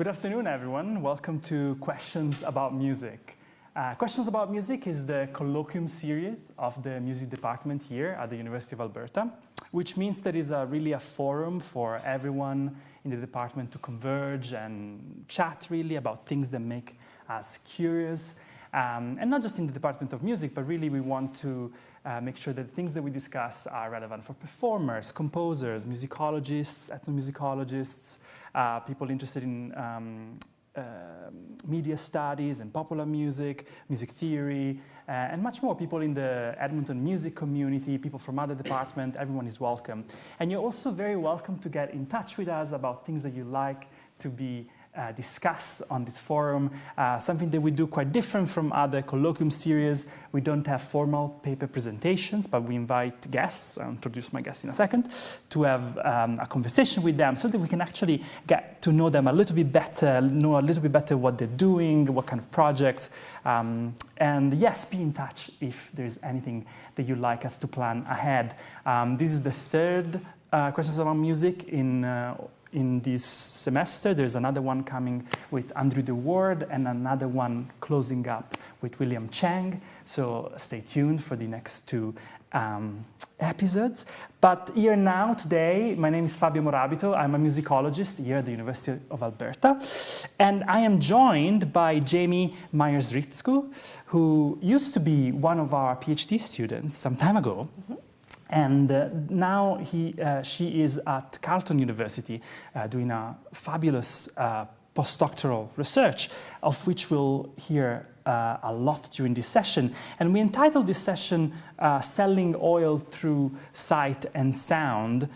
Good afternoon, everyone. Welcome to Questions About Music. Questions About Music is the colloquium series of the music department here at the University of Alberta, which means that it's really a forum for everyone in the department to converge and chat really about things that make us curious. And not just in the Department of Music, but really we want to make sure that the things that we discuss are relevant for performers, composers, musicologists, ethnomusicologists, people interested in media studies and popular music, music theory, and much more. People in the Edmonton music community, people from other departments, everyone is welcome. And you're also very welcome to get in touch with us about things that you like to be discuss on this forum, something that we do quite different from other colloquium series. We don't have formal paper presentations, but we invite guests, I'll introduce my guests in a second, to have a conversation with them so that we can actually get to know them a little bit better, know a little bit better what they're doing, what kind of projects, and yes, be in touch if there's anything that you'd like us to plan ahead. This is the third Questions About Music in this semester. There's another one coming with Andrew DeWard and another one closing up with William Chang. So stay tuned for the next two episodes. But here now, today, my name is Fabio Morabito. I'm a musicologist here at the University of Alberta. And I am joined by Jamie Meyers-Riczu, who used to be one of our PhD students some time ago. Mm-hmm. And now she is at Carleton University doing a fabulous postdoctoral research, of which we'll hear a lot during this session. And we entitled this session, Selling Oil Through Sight and Sound,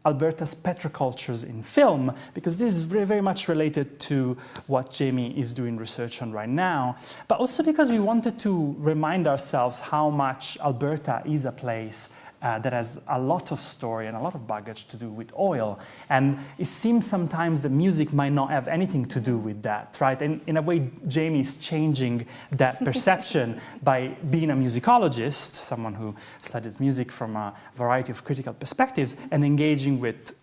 Alberta's Petrocultures in Film, because this is very, very much related to what Jamie is doing research on right now, but also because we wanted to remind ourselves how much Alberta is a place that has a lot of story and a lot of baggage to do with oil. And it seems sometimes that music might not have anything to do with that, right? And in a way, Jamie is changing that perception by being a musicologist, someone who studies music from a variety of critical perspectives, and engaging with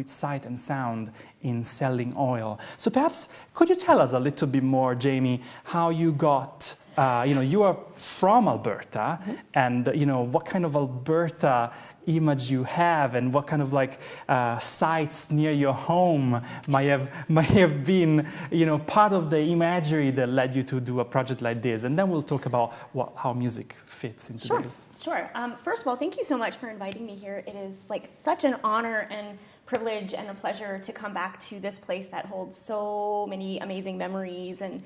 sight and sound in selling oil. So perhaps, could you tell us a little bit more, Jamie, how you got you are from Alberta, and what kind of Alberta image you have, and what kind of sites near your home might have been part of the imagery that led you to do a project like this. And then we'll talk about how music fits into this. Sure. First of all, thank you so much for inviting me here. It is such an honor and privilege and a pleasure to come back to this place that holds so many amazing memories and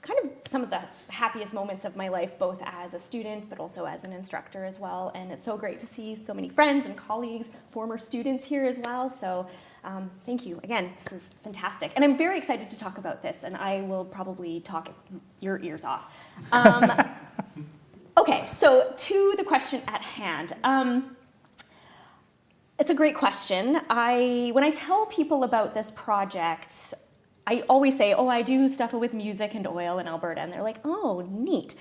kind of some of the happiest moments of my life, both as a student, but also as an instructor as well. And it's so great to see so many friends and colleagues, former students here as well. So thank you. Again, this is fantastic. And I'm very excited to talk about this, and I will probably talk your ears off. Okay, so to the question at hand. It's a great question. When I tell people about this project, I always say, I do stuff with music and oil in Alberta. And they're like, oh, neat.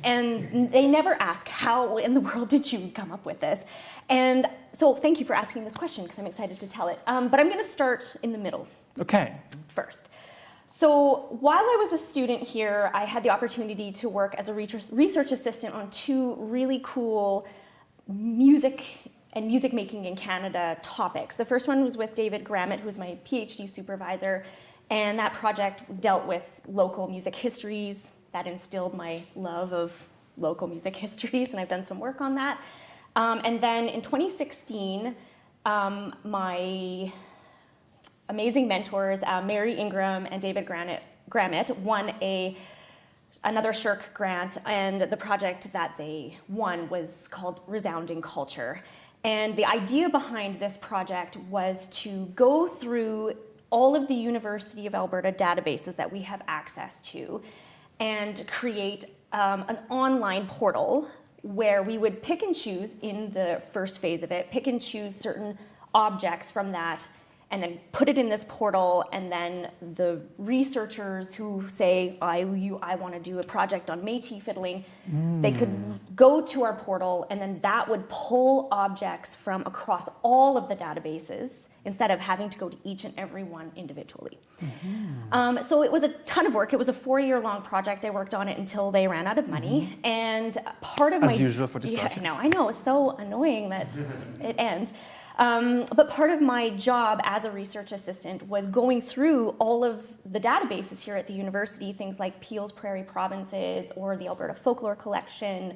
And they never ask, how in the world did you come up with this? And so thank you for asking this question, because I'm excited to tell it. But I'm going to start in the middle. Okay. First. So while I was a student here, I had the opportunity to work as a research assistant on two really cool music and music making in Canada topics. The first one was with David Grammett, who was my PhD supervisor, and that project dealt with local music histories. That instilled my love of local music histories, and I've done some work on that. And then in 2016, my amazing mentors, Mary Ingram and David Grammett, won another SSHRC grant, and the project that they won was called Resounding Culture. And the idea behind this project was to go through all of the University of Alberta databases that we have access to and create an online portal where we would pick and choose in the first phase of it, pick and choose certain objects from that and then put it in this portal, and then the researchers who say, I want to do a project on Métis fiddling, they could go to our portal, and then that would pull objects from across all of the databases instead of having to go to each and every one individually. So it was a ton of work. It was a 4-year-long project. I worked on it until they ran out of money. And part of As usual for this project. I know, it's so annoying that it ends. But part of my job as a research assistant was going through all of the databases here at the university, things like Peel's Prairie Provinces or the Alberta Folklore Collection,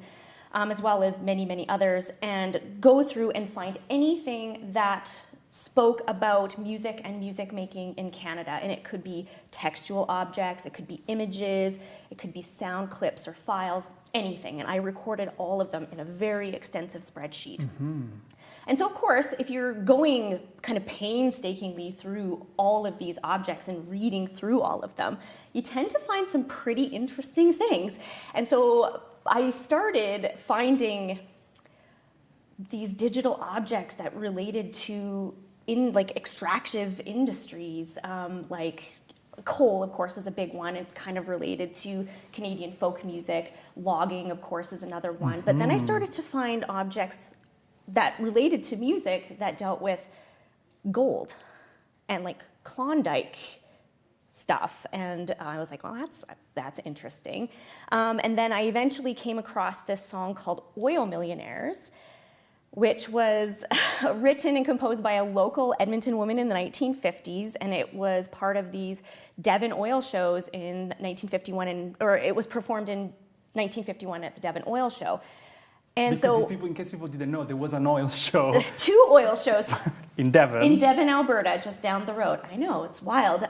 as well as many, many others, and go through and find anything that spoke about music and music making in Canada. And it could be textual objects, it could be images, it could be sound clips or files, anything. And I recorded all of them in a very extensive spreadsheet. And so, of course, if you're going kind of painstakingly through all of these objects and reading through all of them, you tend to find some pretty interesting things. And so I started finding these digital objects that related to extractive industries, like coal, of course, is a big one. It's kind of related to Canadian folk music. Logging, of course, is another one. But then I started to find objects that related to music that dealt with gold and like Klondike stuff. And I was like, well, that's interesting. And then I eventually came across this song called Oil Millionaires, which was written and composed by a local Edmonton woman in the 1950s. And it was part of these Devon oil shows in 1951, or it was performed in 1951 at the Devon Oil Show. And because in case people didn't know, there was an oil show. 2 oil shows. In Devon. In Devon, Alberta, just down the road. I know, it's wild.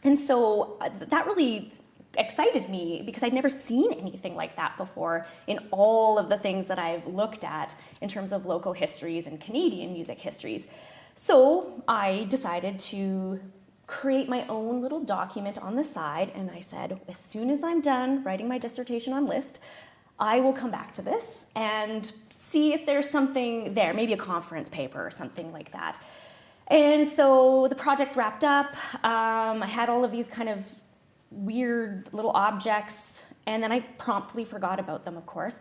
And so that really excited me because I'd never seen anything like that before in all of the things that I've looked at in terms of local histories and Canadian music histories. So I decided to create my own little document on the side, and I said, as soon as I'm done writing my dissertation on Liszt, I will come back to this and see if there's something there, maybe a conference paper or something like that. And so the project wrapped up. I had all of these kind of weird little objects, and then I promptly forgot about them, of course.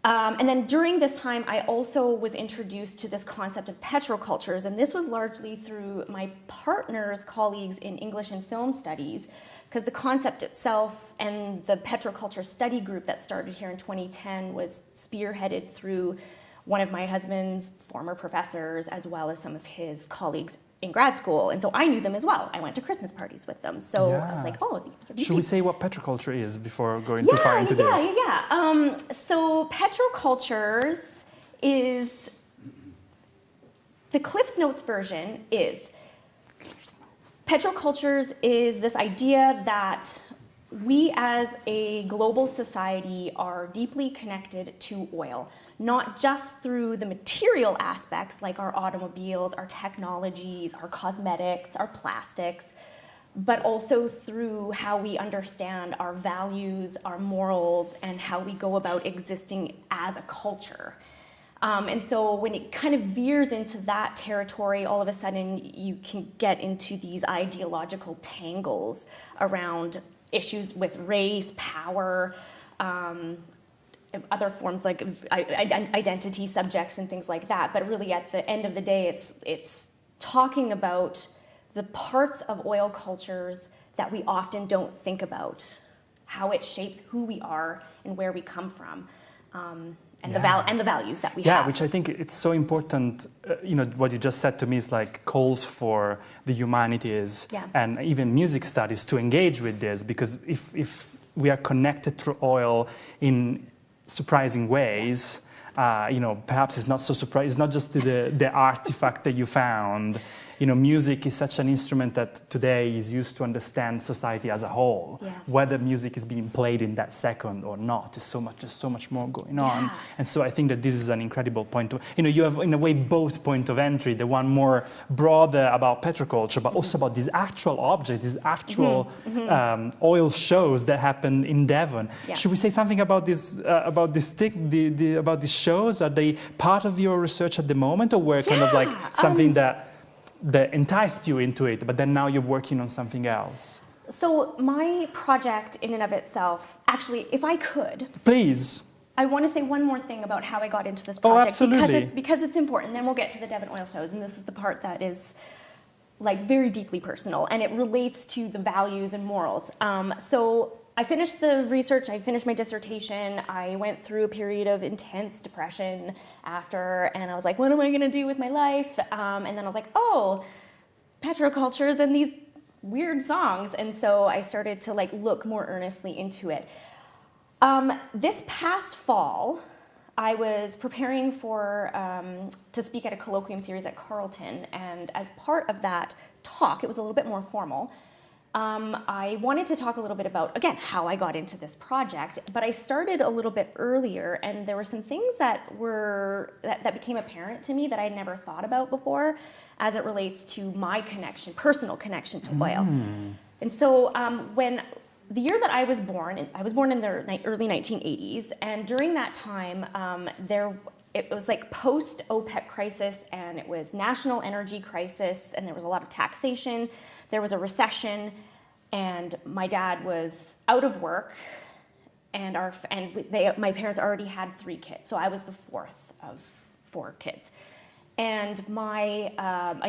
And then during this time, I also was introduced to this concept of petrocultures, and this was largely through my partner's colleagues in English and Film Studies, because the concept itself and the petroculture study group that started here in 2010 was spearheaded through one of my husband's former professors, as well as some of his colleagues in grad school. And so I knew them as well. I went to Christmas parties with them. So I was like, oh. Should we say what petroculture is before going too far into this? So petrocultures is, the Cliff's Notes version is, petrocultures is this idea that we as a global society are deeply connected to oil, not just through the material aspects like our automobiles, our technologies, our cosmetics, our plastics, but also through how we understand our values, our morals, and how we go about existing as a culture. And so when it kind of veers into that territory, all of a sudden you can get into these ideological tangles around issues with race, power, other forms like identity subjects and things like that. But really at the end of the day, it's talking about the parts of oil cultures that we often don't think about, how it shapes who we are and where we come from. And the values that we have. Yeah, which I think it's so important. What you just said to me is like calls for the humanities and even music studies to engage with this, because if we are connected through oil in surprising ways, perhaps it's not so surprising. It's not just the artifact that you found. Music is such an instrument that today is used to understand society as a whole. Yeah. Whether music is being played in that second or not, there's so much more going on. And so I think that this is an incredible point. You have in a way both point of entry, the one more broader about petroculture, but also about these actual objects, these actual oil shows that happen in Devon. Yeah. Should we say something about this? About these shows? Are they part of your research at the moment, or were kind of like something that that enticed you into it, but then now you're working on something else? So my project in and of itself, actually, if I could, Please. I want to say one more thing about how I got into this project. Absolutely. Because it's important. Then we'll get to the Devon oil shows, and this is the part that is like very deeply personal, and it relates to the values and morals. So I finished the research, I finished my dissertation, I went through a period of intense depression after, and I was like, what am I gonna do with my life? And then I was like, oh, petrocultures and these weird songs. And so I started to like look more earnestly into it. This past fall, I was preparing for to speak at a colloquium series at Carleton, and as part of that talk, it was a little bit more formal. I wanted to talk a little bit about, again, how I got into this project, but I started a little bit earlier, and there were some things that became apparent to me that I'd never thought about before, as it relates to my connection, personal connection to oil. And so when the year that I was born in the early 1980s, and during that time, it was like post-OPEC crisis, and it was national energy crisis, and there was a lot of taxation, there was a recession, and my dad was out of work, and my parents already had 3 kids, so I was the 4th of 4 kids. And my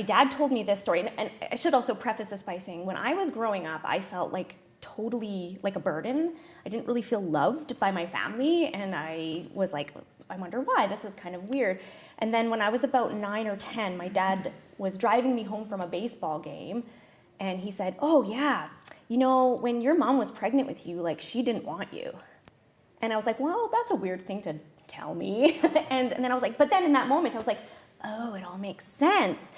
dad told me this story, and I should also preface this by saying, when I was growing up, I felt like totally like a burden. I didn't really feel loved by my family, and I was like, I wonder why, this is kind of weird. And then when I was about 9 or 10, my dad was driving me home from a baseball game, and he said, oh yeah, you know, when your mom was pregnant with you, like she didn't want you. And I was like, well, that's a weird thing to tell me. and then I was like, but then in that moment, I was like, oh, it all makes sense.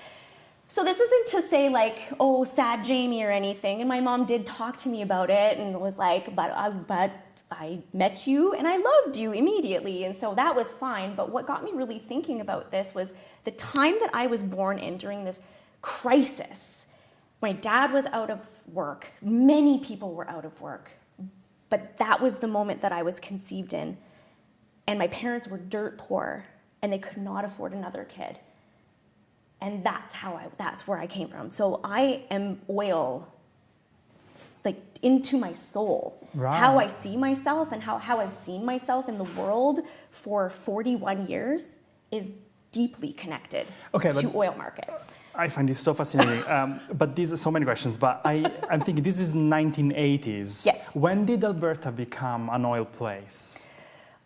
So this isn't to say like, oh, sad Jamie or anything. And my mom did talk to me about it and was like, but I met you and I loved you immediately. And so that was fine. But what got me really thinking about this was the time that I was born in during this crisis. My dad was out of work. Many people were out of work. But that was the moment that I was conceived in. And my parents were dirt poor and they could not afford another kid. And that's where I came from. So I am oil, like into my soul. Right. How I see myself and how I've seen myself in the world for 41 years is deeply connected to oil markets. I find this so fascinating. But these are so many questions. But I'm thinking this is 1980s. Yes. When did Alberta become an oil place?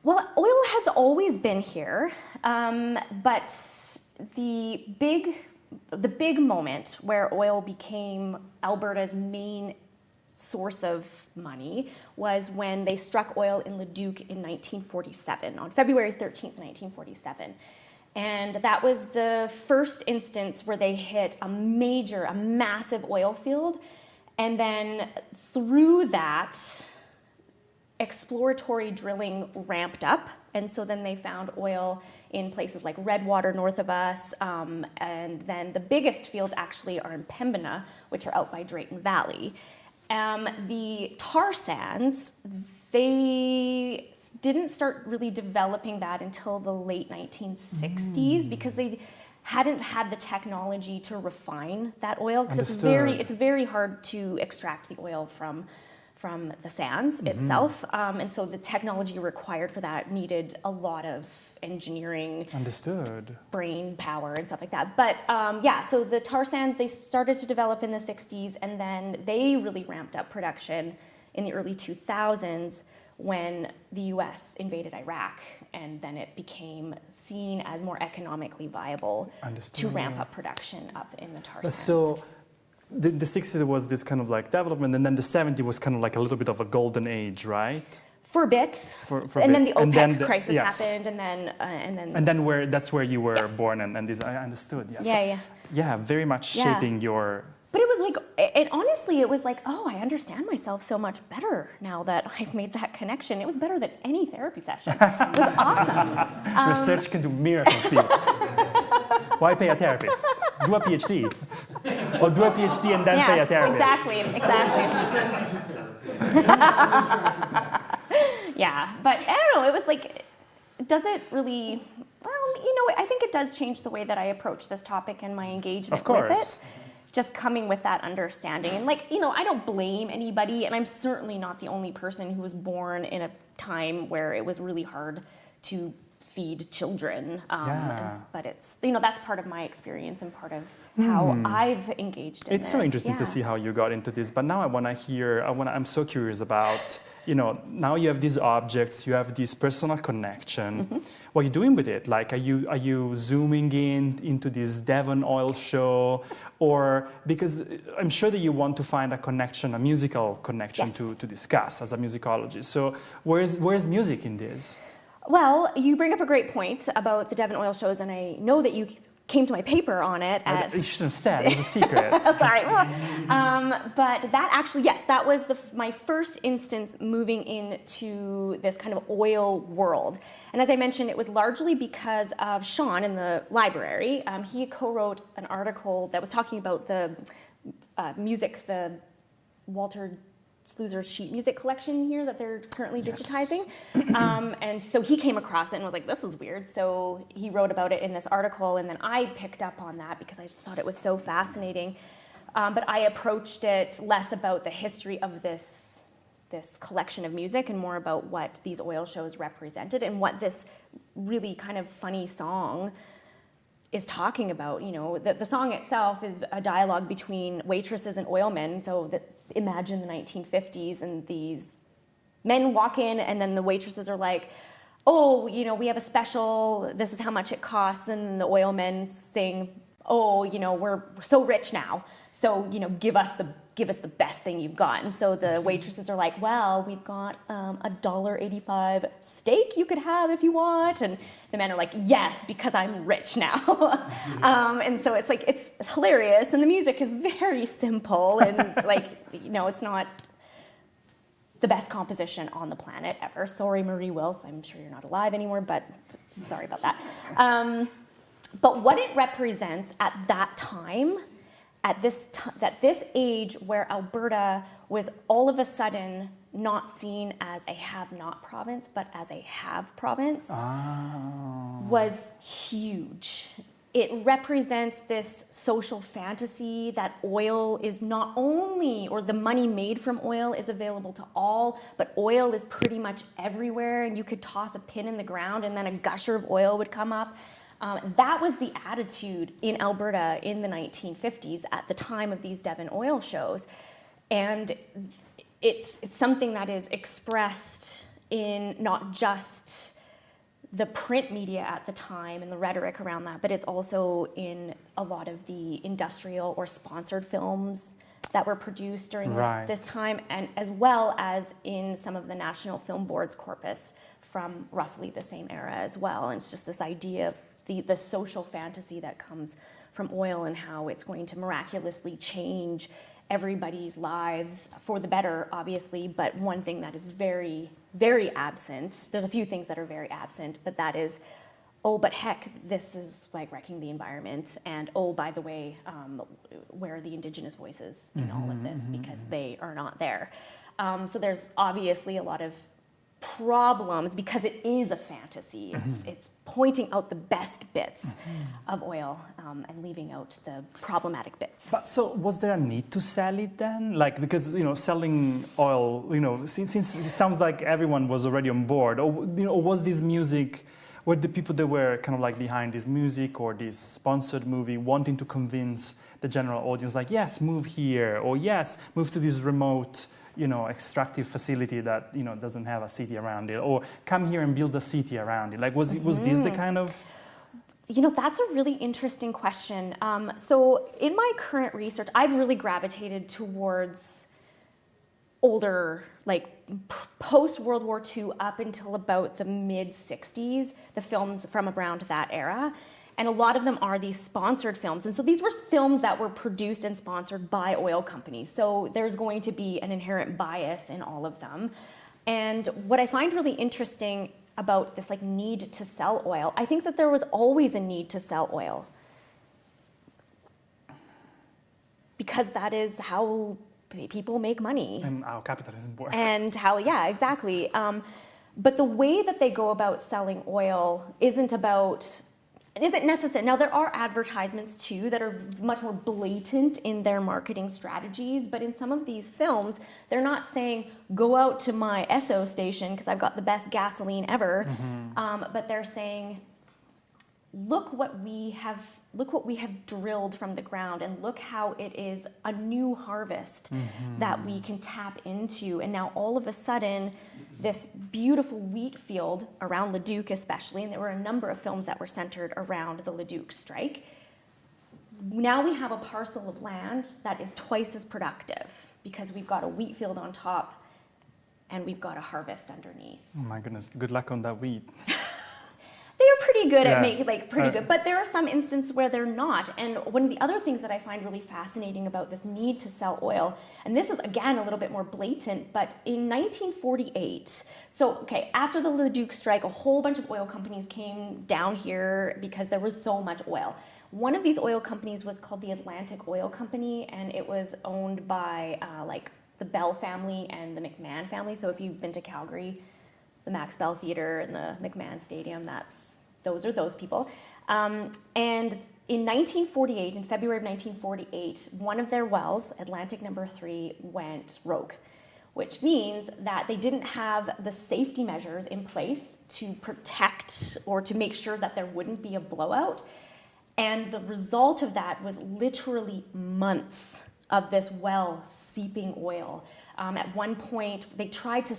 Well, oil has always been here, but the big moment where oil became Alberta's main source of money was when they struck oil in Leduc in 1947, on February 13th, 1947. And that was the first instance where they hit a massive oil field. And then through that, exploratory drilling ramped up. And so then they found oil in places like Redwater north of us. And then the biggest fields actually are in Pembina, which are out by Drayton Valley. The tar sands, they didn't start really developing that until the late 1960s because they hadn't had the technology to refine that oil, because it's very hard to extract the oil from the sands itself. And so the technology required for that needed a lot of engineering, brain power and stuff like that. But so the tar sands, they started to develop in the 60s, and then they really ramped up production in the early 2000s when the US invaded Iraq, and then it became seen as more economically viable to ramp up production up in the tar sands. So the 60s was this kind of like development, and then the 70s was kind of like a little bit of a golden age, right? For a bit, and then the OPEC crisis happened, and then that's where you were born, and this I understood. Yeah, very much shaping your. But it was like, and honestly, it was like, oh, I understand myself so much better now that I've made that connection. It was better than any therapy session. It was awesome. Research can do miracles, people. Why pay a therapist? Do a PhD. Or do a PhD and then pay a therapist. Exactly. Yeah, but I don't know, it was like, does it really, well, I think it does change the way that I approach this topic and my engagement Of course. with it. Just coming with that understanding. And I don't blame anybody, and I'm certainly not the only person who was born in a time where it was really hard to feed children. But it's, that's part of my experience and part of how I've engaged in It's this. so interesting to Yeah. see how you got into this, but now I'm so curious about, now you have these objects, you have this personal connection. What are you doing with it? Like, are you zooming into this Devon oil show, or because I'm sure that you want to find a musical connection Yes. to discuss as a musicologist. So where's music in this? Well, you bring up a great point about the Devon oil shows, and I know that you came to my paper on it. You shouldn't have said, it was a secret. Sorry. But that actually, yes, that was my first instance moving into this kind of oil world. And as I mentioned, it was largely because of Sean in the library. He co-wrote an article that was talking about the music, the Walter Sluizer's sheet music collection here that they're currently digitizing. And so he came across it and was like, this is weird. So he wrote about it in this article, and then I picked up on that because I just thought it was so fascinating. But I approached it less about the history of this collection of music and more about what these oil shows represented and what this really kind of funny song is talking about. The song itself is a dialogue between waitresses and oilmen. So imagine the 1950s, and these men walk in, and then the waitresses are like, oh, we have a special, this is how much it costs. And the oilmen sing, oh, we're so rich now. So, give us the best thing you've got. And so the waitresses are like, well, we've got $1.85 steak you could have if you want. And the men are like, yes, because I'm rich now. And so it's hilarious. And the music is very simple. And it's not the best composition on the planet ever. Sorry, Marie Wills, I'm sure you're not alive anymore, but sorry about that. But what it represents at that time, at this age where Alberta was all of a sudden not seen as a have-not province, but as a have province, was huge. It represents this social fantasy that oil is not only, or the money made from oil is available to all, but oil is pretty much everywhere, and you could toss a pin in the ground and then a gusher of oil would come up. That was the attitude in Alberta in the 1950s at the time of these Devon oil shows. And it's something that is expressed in not just the print media at the time and the rhetoric around that, but it's also in a lot of the industrial or sponsored films that were produced during this time, and as well as in some of the National Film Board's corpus from roughly the same era as well. And it's just this idea of the social fantasy that comes from oil and how it's going to miraculously change everybody's lives for the better, obviously, but one thing that is very, very absent, there's a few things that are very absent, but that is, oh, but heck, this is like wrecking the environment, and oh, by the way, where are the Indigenous voices in all of this, because they are not there. So there's obviously a lot of problems because it is a fantasy. It's pointing out the best bits of oil and leaving out the problematic bits. But so was there a need to sell it then? Like, because, selling oil, since it sounds like everyone was already on board, or, was this music, were the people that were kind of like behind this music or this sponsored movie wanting to convince the general audience, like, yes, move here, or yes, move to this remote extractive facility that, doesn't have a city around it, or come here and build a city around it? Like, was this the kind of... That's a really interesting question. So in my current research, I've really gravitated towards older, like post-World War II up until about the mid-60s, the films from around that era. And a lot of them are these sponsored films. And so these were films that were produced and sponsored by oil companies. So there's going to be an inherent bias in all of them. And what I find really interesting about this need to sell oil, I think that there was always a need to sell oil. Because that is how people make money. And how capitalism works. And how, yeah, exactly. But the way that they go about selling oil isn't about isn't necessary. Now, there are advertisements too that are much more blatant in their marketing strategies, but in some of these films, they're not saying, go out to my Esso station because I've got the best gasoline ever, but they're saying, look what we have drilled from the ground, and look how it is a new harvest that we can tap into. And now all of a sudden, this beautiful wheat field around Leduc especially, and there were a number of films that were centered around the Leduc strike. Now we have a parcel of land that is twice as productive because we've got a wheat field on top and we've got a harvest underneath. Oh my goodness, good luck on that wheat. They are pretty good at making, pretty good, but there are some instances where they're not. And one of the other things that I find really fascinating about this need to sell oil, and this is again a little bit more blatant, but in 1948, after the Leduc strike, a whole bunch of oil companies came down here because there was so much oil. One of these oil companies was called the Atlantic Oil Company, and it was owned by the Bell family and the McMahon family. So if you've been to Calgary, the Max Bell Theatre and the McMahon Stadium, those are those people. And in 1948, in February of 1948, one of their wells, Atlantic number 3, went rogue, which means that they didn't have the safety measures in place to protect or to make sure that there wouldn't be a blowout. And the result of that was literally months of this well seeping oil. At one point, they tried to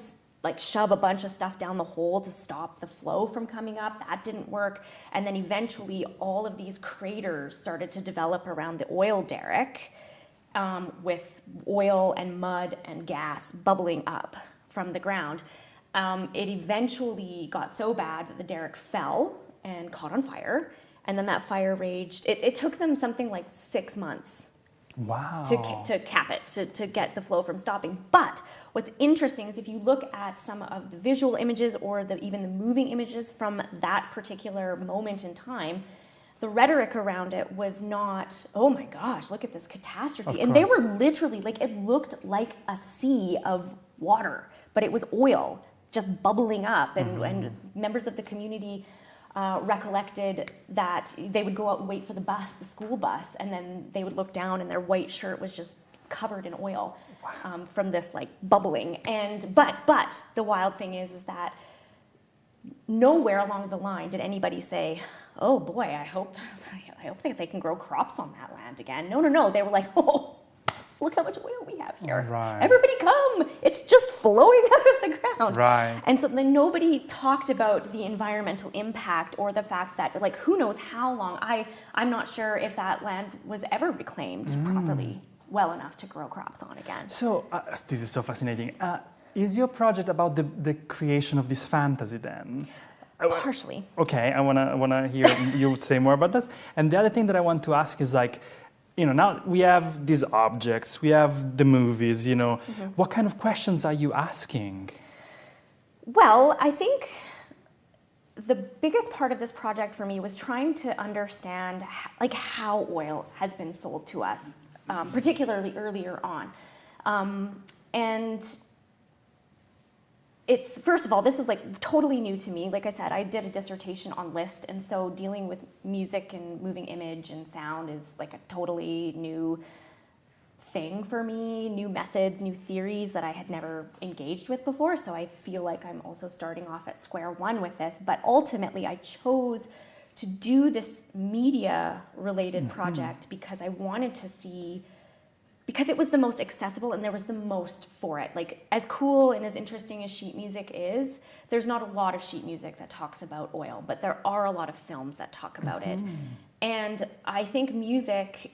shove a bunch of stuff down the hole to stop the flow from coming up. That didn't work. And then eventually all of these craters started to develop around the oil derrick, with oil and mud and gas bubbling up from the ground. It eventually got so bad that the derrick fell and caught on fire. And then that fire raged. It took them something like 6 months. Wow. To cap it, to get the flow from stopping. But what's interesting is if you look at some of the visual images or even the moving images from that particular moment in time, the rhetoric around it was not, oh my gosh, look at this catastrophe. And they were literally, it looked like a sea of water, but it was oil just bubbling up. And members of the community recollected that they would go out and wait for the school bus, and then they would look down and their white shirt was just covered in oil from this bubbling. But the wild thing is that nowhere along the line did anybody say, oh boy, I hope that they can grow crops on that land again. No. They were like, oh, look how much oil we have here. Right. Everybody come. It's just flowing out of the ground. Right. And so then nobody talked about the environmental impact or the fact that, who knows how long. I'm not sure if that land was ever reclaimed properly well enough to grow crops on again. So, this is so fascinating. Is your project about the creation of this fantasy then? Partially. Okay, I wanna hear you say more about this. And the other thing that I want to ask is now we have these objects, we have the movies, what kind of questions are you asking? Well, I think the biggest part of this project for me was trying to understand how oil has been sold to us, particularly earlier on. And it's, first of all, this is totally new to me. Like I said, I did a dissertation on list, and so dealing with music and moving image and sound is a totally new thing for me, new methods, new theories that I had never engaged with before. So I feel like I'm also starting off at square one with this. But ultimately, I chose to do this media-related project because I wanted to see, because it was the most accessible and there was the most for it. As cool and as interesting as sheet music is, there's not a lot of sheet music that talks about oil, but there are a lot of films that talk about it. And I think music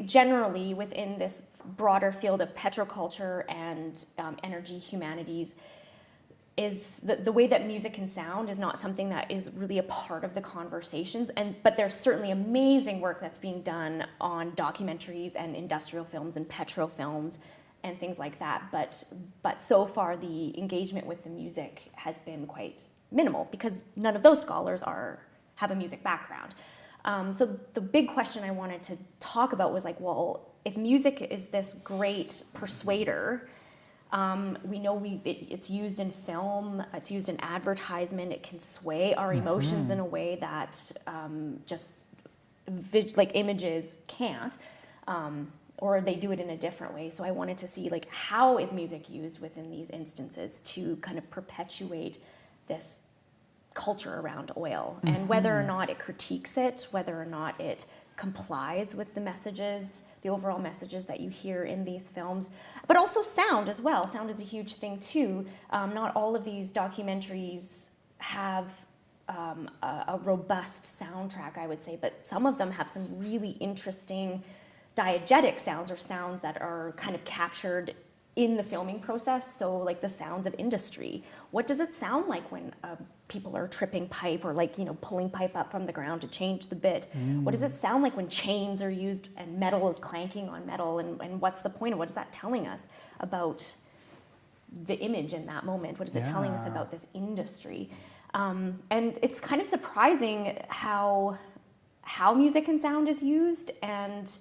generally within this broader field of petroculture and energy humanities is the way that music can sound is not something that is really a part of the conversations. But there's certainly amazing work that's being done on documentaries and industrial films and petro films and things like that. But so far the engagement with the music has been quite minimal because none of those scholars have a music background. So the big question I wanted to talk about was well, if music is this great persuader, We know it's used in film, it's used in advertisement, it can sway our emotions in a way that just images can't, or they do it in a different way. So I wanted to see like how is music used within these instances to kind of perpetuate this culture around oil, and whether or not it critiques it, whether or not it complies with the messages, the overall messages that you hear in these films, but also sound as well. Sound is a huge thing too. Not all of these documentaries have a robust soundtrack, I would say, but some of them have some really interesting diegetic sounds, or sounds that are kind of captured in the filming process. So like the sounds of industry. What does it sound like when people are tripping pipe, or like, pulling pipe up from the ground to change the bit? What does it sound like when chains are used and metal is clanking on metal? And what's the point? What is that telling us about the image in that moment? What is it telling us about this industry? And it's kind of surprising how music and sound is used, and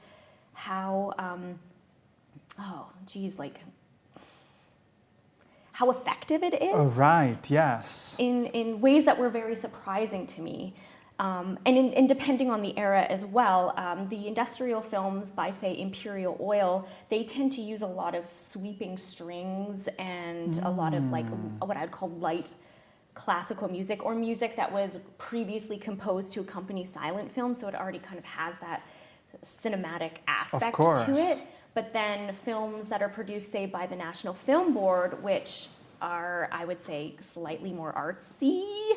how, how effective it is. Oh, right, yes. In ways that were very surprising to me. And depending on the era as well, the industrial films by, say, Imperial Oil, they tend to use a lot of sweeping strings and a lot of like what I'd call light classical music, or music that was previously composed to accompany silent film, so it already kind of has that cinematic aspect to it. But then films that are produced, say, by the National Film Board, which are, I would say, slightly more artsy,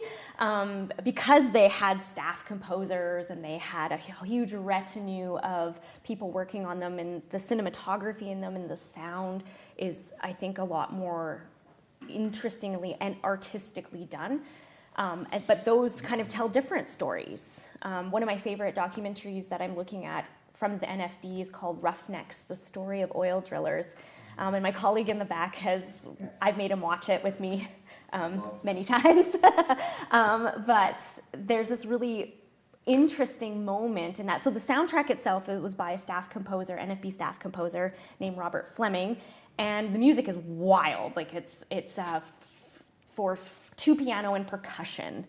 because they had staff composers and they had a huge retinue of people working on them, and the cinematography in them and the sound is, I think, a lot more interestingly and artistically done. But those kind of tell different stories. One of my favorite documentaries that I'm looking at from the NFB is called Roughnecks, The Story of Oil Drillers. And my colleague in the back I've made him watch it with me many times. But there's this really interesting moment in that. So the soundtrack itself, it was by a staff composer, NFB staff composer named Robert Fleming. And the music is wild. Like it's for 2 piano and percussion,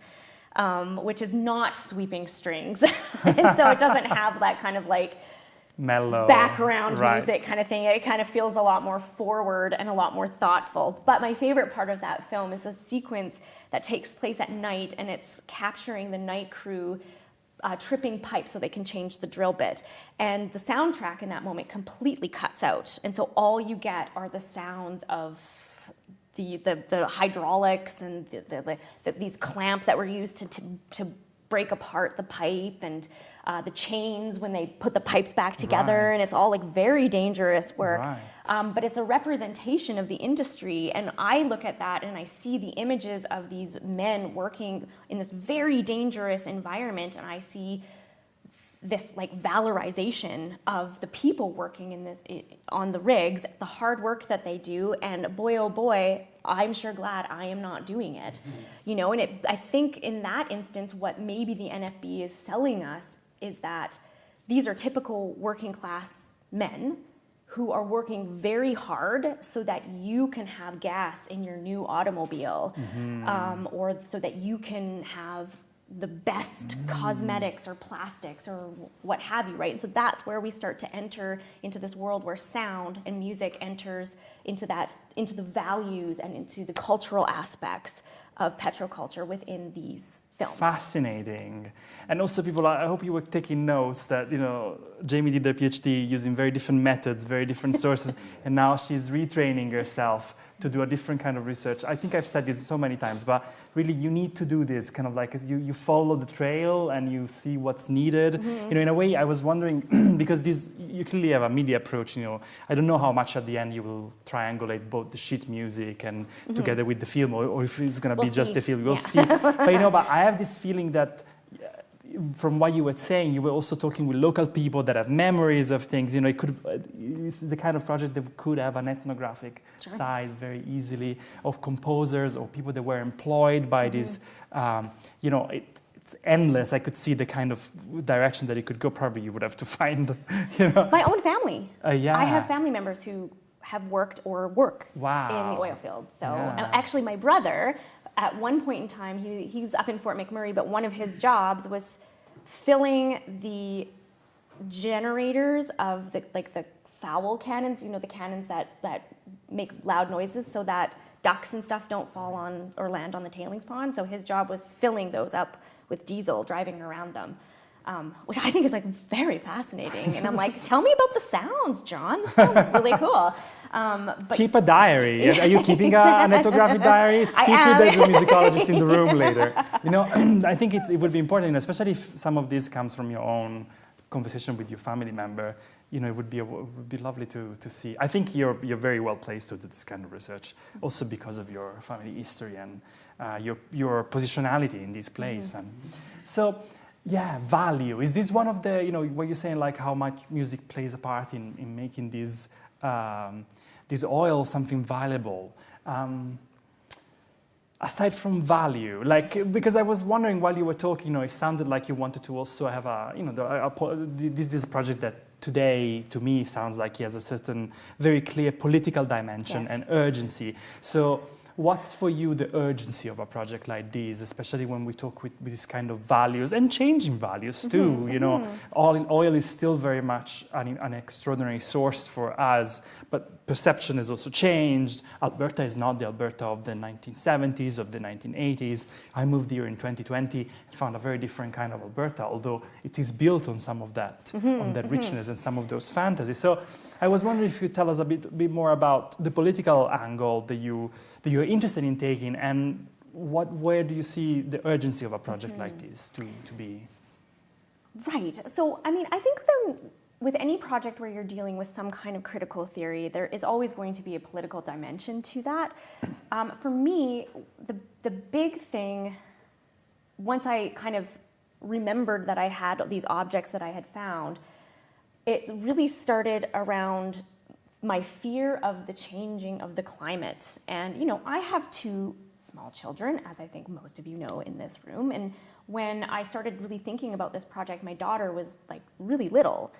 which is not sweeping strings. And so it doesn't have that kind of like mellow background music kind of thing. It kind of feels a lot more forward and a lot more thoughtful. But my favorite part of that film is a sequence that takes place at night, and it's capturing the night crew tripping pipe so they can change the drill bit. And the soundtrack in that moment completely cuts out. And so all you get are the sounds of the hydraulics and these clamps that were used to break apart the pipe, and the chains when they put the pipes back together, and it's all like very dangerous work. But it's a representation of the industry, and I look at that and I see the images of these men working in this very dangerous environment, and I see this like valorization of the people working in this on the rigs, the hard work that they do, and boy oh boy, I'm sure glad I am not doing it. And I think in that instance, what maybe the NFB is selling us is that these are typical working class men who are working very hard so that you can have gas in your new automobile, or so that you can have the best cosmetics or plastics or what have you, right? And so that's where we start to enter into this world where sound and music enters into the values and into the cultural aspects of petroculture within these films. Fascinating. And also people, I hope you were taking notes that, Jamie did her PhD using very different methods, very different sources, and now she's retraining herself to do a different kind of research. I think I've said this so many times, but really you need to do this kind of like you follow the trail and you see what's needed. In a way, I was wondering, because you clearly have a media approach, I don't know how much at the end you will triangulate both the sheet music and together with the film, or if it's going to be just a film, we'll see. But but I have this feeling that from what you were saying, you were also talking with local people that have memories of things. It's the kind of project that could have an ethnographic side very easily, of composers or people that were employed by this. It's endless. I could see the kind of direction that it could go. Probably you would have to find, My own family. Yeah. I have family members who have worked or work Wow. in the oil field. So Yeah. actually my brother, at one point in time, he's up in Fort McMurray, but one of his jobs was filling the generators of the foul cannons, you know, the cannons that make loud noises so that ducks and stuff don't fall on or land on the tailings pond. So his job was filling those up with diesel, driving around them. Which I think is like very fascinating. And I'm like, tell me about the sounds, John. This sounds really cool. But Keep a diary. Are you keeping an ethnographic diary? Speak with the musicologist in the room later. You know, I think it would be important, especially if some of this comes from your own conversation with your family member. You know, it would be lovely to see. I think you're very well placed to do this kind of research, also because of your family history and your positionality in this place. And so. Yeah, value. Is this one of the, you know, what you're saying, like how much music plays a part in making this oil something valuable? Aside from value, like, because I was wondering while you were talking, you know, it sounded like you wanted to also have this is a project that today, to me, sounds like it has a certain very clear political dimension and urgency. So what's for you the urgency of a project like this, especially when we talk with this kind of values and changing values too? You know, oil is still very much an extraordinary source for us, but perception has also changed. Alberta is not the Alberta of the 1970s, of the 1980s. I moved here in 2020 and found a very different kind of Alberta, although it is built on some of that, on that richness and some of those fantasies. So I was wondering if you could tell us a bit more about the political angle that you're interested in taking, and where do you see the urgency of a project like this to be? Right. So, I mean, I think with any project where you're dealing with some kind of critical theory, there is always going to be a political dimension to that. For me, the big thing, once I kind of remembered that I had these objects that I had found, it really started around my fear of the changing of the climate. And, you know, I have 2 small children, as I think most of you know in this room. And when I started really thinking about this project, my daughter was like really little.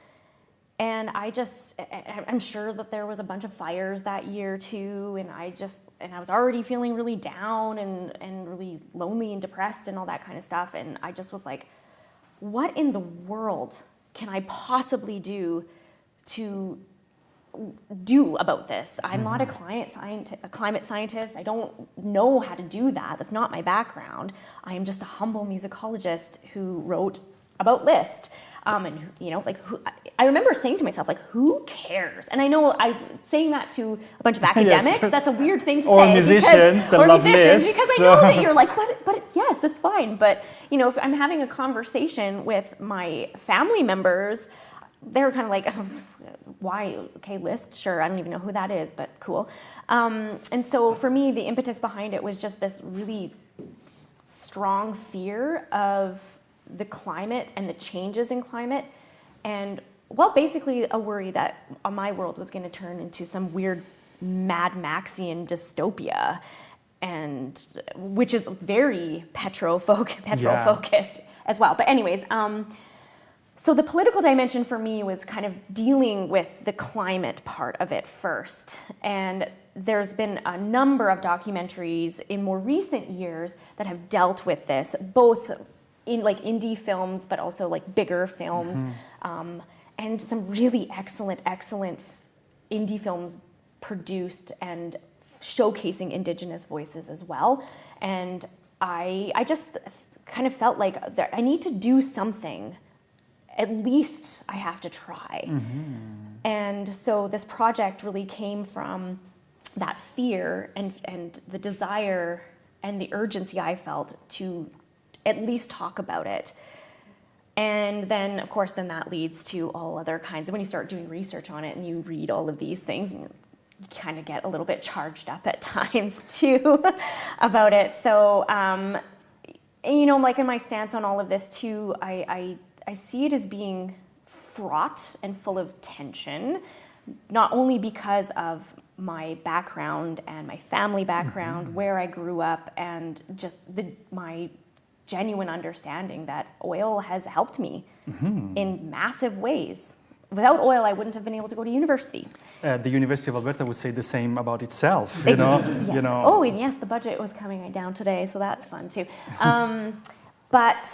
And I'm sure that there was a bunch of fires that year too. And I was already feeling really down and really lonely and depressed and all that kind of stuff. And I just was like, what in the world can I possibly do about this? I'm not a climate scientist. I don't know how to do that. That's not my background. I am just a humble musicologist who wrote about Liszt. And you know, like, I remember saying to myself, like, who cares? And I know I'm saying that to a bunch of academics. Yes. That's a weird thing to say. Or musicians that love Liszt. Because I know that you're like, but yes, it's fine. But you know, if I'm having a conversation with my family members, they're kind of like, why? Okay, Liszt, sure. I don't even know who that is, but cool. And so for me, the impetus behind it was just this really strong fear of the climate and the changes in climate. And, well, basically a worry that my world was going to turn into some weird Mad Maxian dystopia, and which is very petro-focused as well. But anyways, so the political dimension for me was kind of dealing with the climate part of it first. And there's been a number of documentaries in more recent years that have dealt with this, both in like indie films, but also like bigger films, and some really excellent indie films produced and showcasing Indigenous voices as well. And I just kind of felt like I need to do something. At least I have to try. And so this project really came from that fear and the desire and the urgency I felt to at least talk about it. And then, of course, that leads to all other kinds of, when you start doing research on it and you read all of these things, you kind of get a little bit charged up at times too about it. So, you know, like in my stance on all of this too, I see it as being fraught and full of tension, not only because of my background and my family background, where I grew up, and just my genuine understanding that oil has helped me in massive ways. without oil, I wouldn't have been able to go to university. The University of Alberta would say the same about itself, you know. Yes. You know. Oh, and yes, the budget was coming down today, so that's fun too. But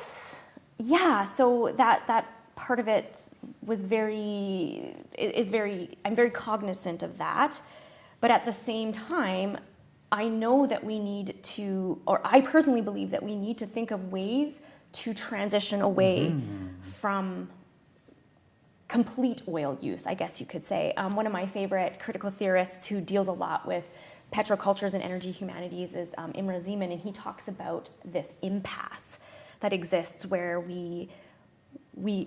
yeah, so that part of it was I'm very cognizant of that. But at the same time, I know that we need to, or I personally believe that we need to think of ways to transition away from complete oil use, I guess you could say. One of my favorite critical theorists who deals a lot with petrocultures and energy humanities is Imre Zeman, and he talks about this impasse that exists where we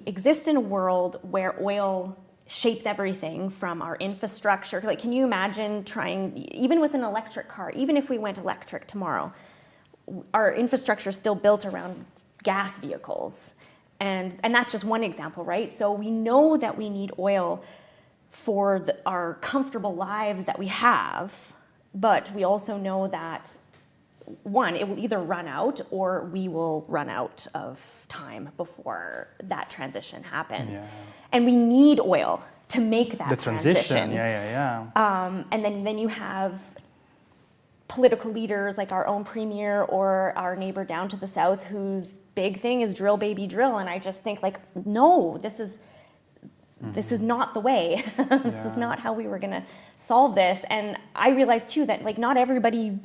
exist in a world where oil shapes everything from our infrastructure. Like, can you imagine trying, even with an electric car, even if we went electric tomorrow, our infrastructure is still built around gas vehicles. And that's just one example, right? So we know that we need oil for our comfortable lives that we have, but we also know that, one, it will either run out or we will run out of time before that transition happens. Yeah. And we need oil to make that transition. And then you have political leaders like our own premier or our neighbor down to the south whose big thing is drill baby drill, and I just think like, no, this is not the way. This is not how we were going to solve this. And I realize too that like not everybody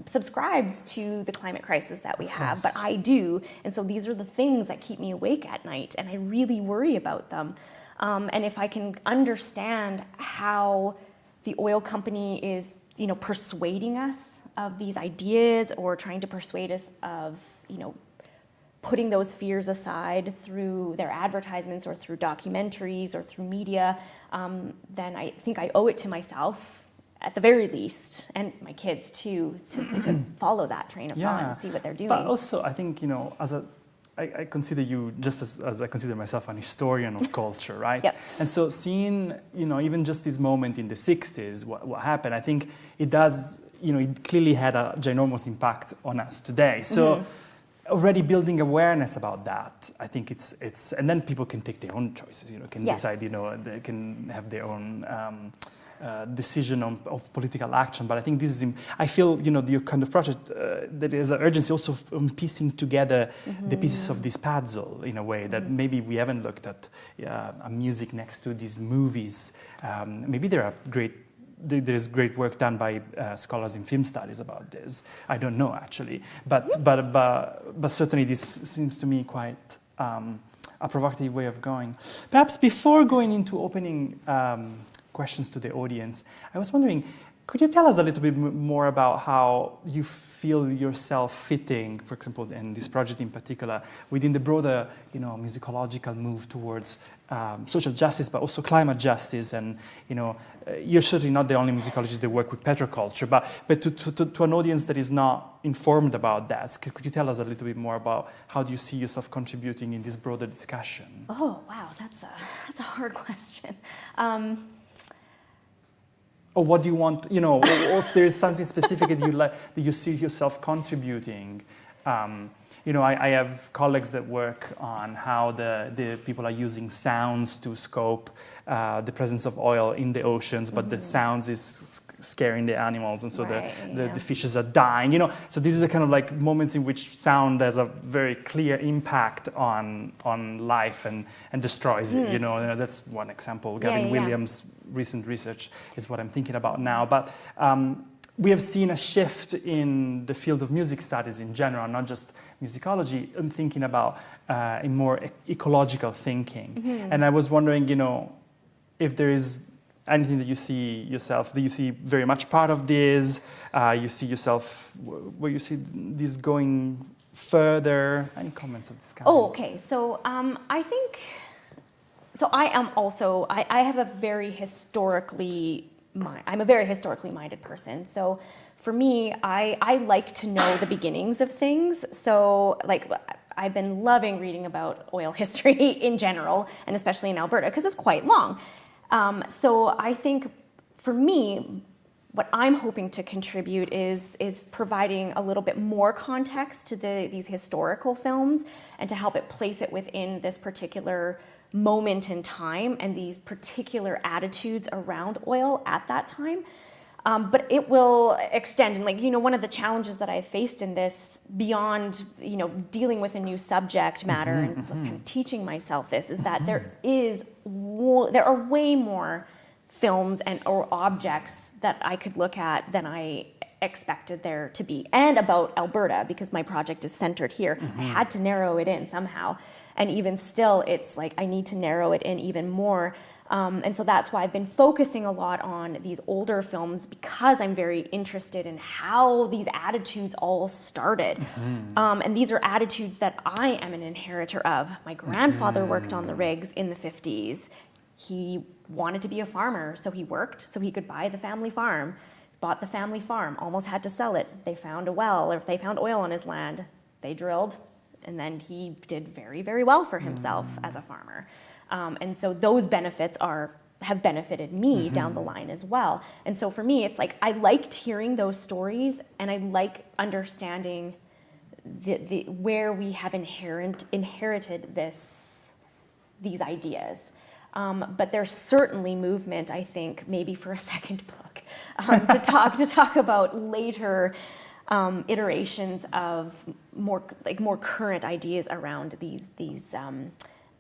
subscribes to the climate crisis that we have, but I do. And so these are the things that keep me awake at night, and I really worry about them. And if I can understand how the oil company is, persuading us of these ideas or trying to persuade us of, putting those fears aside through their advertisements or through documentaries or through media, then I think I owe it to myself, at the very least, and my kids too, to follow that train of thought and see what they're doing. But also, I think, I consider you just as I consider myself an historian of culture, right? Yep. And so seeing, even just this moment in the 60s, what happened, I think it does, it clearly had a ginormous impact on us today. So already building awareness about that, I think it's, and then people can take their own choices, can decide, they can have their own decision of political action. But I think this is, I feel, your kind of project, there is an urgency also on piecing together the pieces of this puzzle in a way that maybe we haven't looked at music next to these movies. Maybe there's great work done by scholars in film studies about this. I don't know actually, but certainly this seems to me quite a provocative way of going. Perhaps before going into opening questions to the audience, I was wondering, could you tell us a little bit more about how you feel yourself fitting, for example, in this project in particular, within the broader, musicological move towards social justice, but also climate justice? And, you're certainly not the only musicologist that work with petroculture, but to an audience that is not informed about that, could you tell us a little bit more about how do you see yourself contributing in this broader discussion? Oh, wow, that's a hard question. Or what do you want, or if there is something specific that you like, that you see yourself contributing. I have colleagues that work on how the people are using sounds to scope the presence of oil in the oceans, but the sounds is scaring the animals, and so the fishes are dying. So this is a kind of like moments in which sound has a very clear impact on life and destroys it. That's one example. Gavin Williams' recent research is what I'm thinking about now. But we have seen a shift in the field of music studies in general, not just musicology, and thinking about a more ecological thinking. And I was wondering, if there is anything that you see yourself, do you see very much part of this? You see yourself, where you see this going further? Any comments of this kind? Oh, okay. So I think, I am also, I have a very I'm a very historically minded person. So for me, I like to know the beginnings of things. So like I've been loving reading about oil history in general, and especially in Alberta, because it's quite long. So I think for me, what I'm hoping to contribute is providing a little bit more context to these historical films and to help it place it within this particular moment in time and these particular attitudes around oil at that time. But it will extend. And like, one of the challenges that I've faced in this, beyond, dealing with a new subject matter and kind of teaching myself this, is that there are way more films or objects that I could look at than I expected there to be. And about Alberta, because my project is centered here. I had to narrow it in somehow. And even still, it's like I need to narrow it in even more. And so that's why I've been focusing a lot on these older films, because I'm very interested in how these attitudes all started. And these are attitudes that I am an inheritor of. My grandfather worked on the rigs in the 50s. He wanted to be a farmer, so he worked so he could buy the family farm. Bought the family farm, almost had to sell it. They found a well, or if they found oil on his land, they drilled, and then he did very, very well for himself as a farmer. And so those benefits have benefited me down the line as well. And so for me, it's like I liked hearing those stories, and I like understanding the where we have inherited these ideas. But there's certainly movement, I think, maybe for a second book, to talk about later iterations of more current ideas around these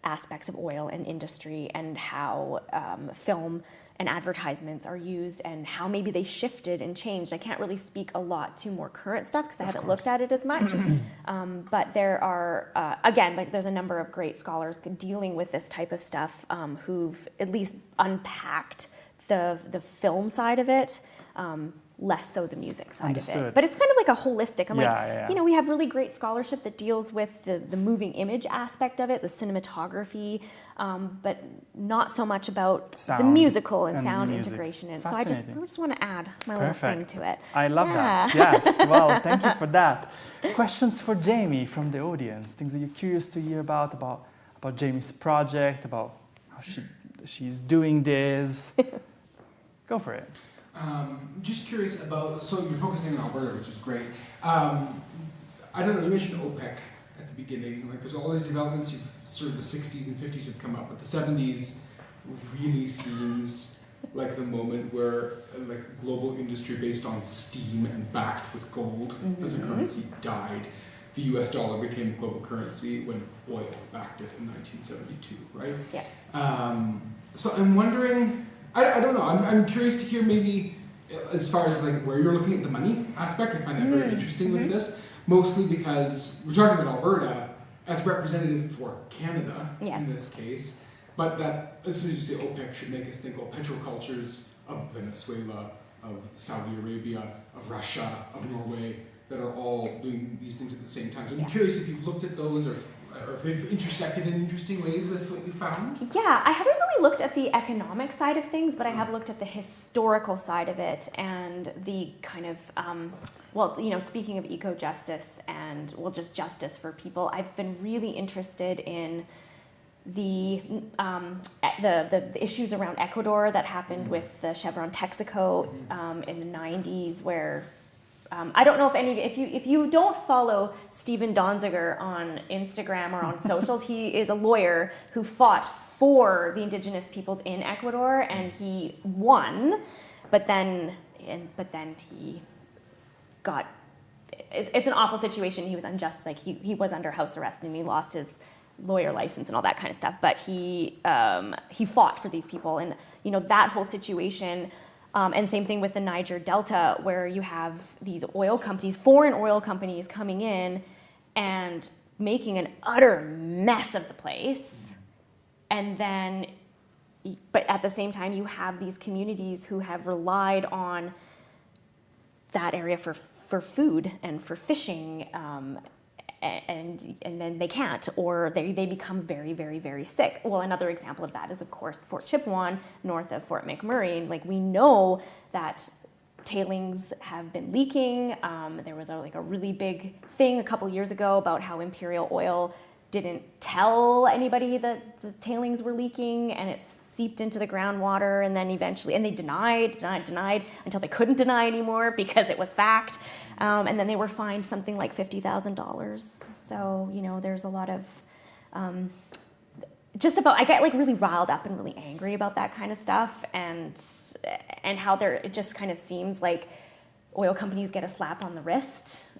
aspects of oil and industry, and how film and advertisements are used, and how maybe they shifted and changed. I can't really speak a lot to more current stuff because I haven't looked at it as much. But there are, again, there's a number of great scholars dealing with this type of stuff who've at least unpacked the film side of it. Less so the music side of it. But it's kind of like a holistic, we have really great scholarship that deals with the moving image aspect of it, the cinematography, but not so much about the musical and sound integration. And so I just want to add my little thing to it. I love that. Yes, well, thank you for that. Questions for Jamie from the audience, things that you're curious to hear about Jamie's project, about how she's doing this. Go for it. Just curious about, so you're focusing on Alberta, which is great. I don't know, you mentioned OPEC at the beginning. Like, there's all these developments, sort of the 60s and 50s have come up, but the 70s really seems like the moment where global industry based on steam and backed with gold as a currency died. The US dollar became global currency when oil backed it in 1972, right? Yeah. So I'm wondering, I don't know. I'm curious to hear maybe as far as where you're looking at the money aspect. I find that very interesting with this, mostly because we're talking about Alberta as representative for Canada in this case. But that, as soon as you say OPEC, should make us think, petrocultures of Venezuela, of Saudi Arabia, of Russia, of Norway, that are all doing these things at the same time. So I'm curious if you've looked at those, or if they've intersected in interesting ways with what you found? Yeah, I haven't really looked at the economic side of things, but I have looked at the historical side of it, and the kind of, speaking of eco-justice and, just justice for people, I've been really interested in the issues around Ecuador that happened with the Chevron Texaco in the 90s, where I don't know if you don't follow Steven Donziger on Instagram or on socials. He is a lawyer who fought for the indigenous peoples in Ecuador, and he won, but then he got. It's an awful situation. He was unjust. He was under house arrest, and he lost his lawyer license and all that kind of stuff. But he fought for these people, and that whole situation. And same thing with the Niger Delta, where you have these oil companies, foreign oil companies, coming in and making an utter mess of the place. And then, but at the same time, you have these communities who have relied on that area for food and for fishing, and then they can't, or they become very, very, very sick. Well, another example of that is, of course, Fort Chipewyan, north of Fort McMurray. And we know that tailings have been leaking. There was a really big thing a couple years ago about how Imperial Oil didn't tell anybody that the tailings were leaking, and it seeped into the groundwater, and then eventually, and they denied until they couldn't deny anymore because it was fact. And then they were fined something like $50,000. So, there's a lot of I get like really riled up and really angry about that kind of stuff, and how it just kind of seems like oil companies get a slap on the wrist,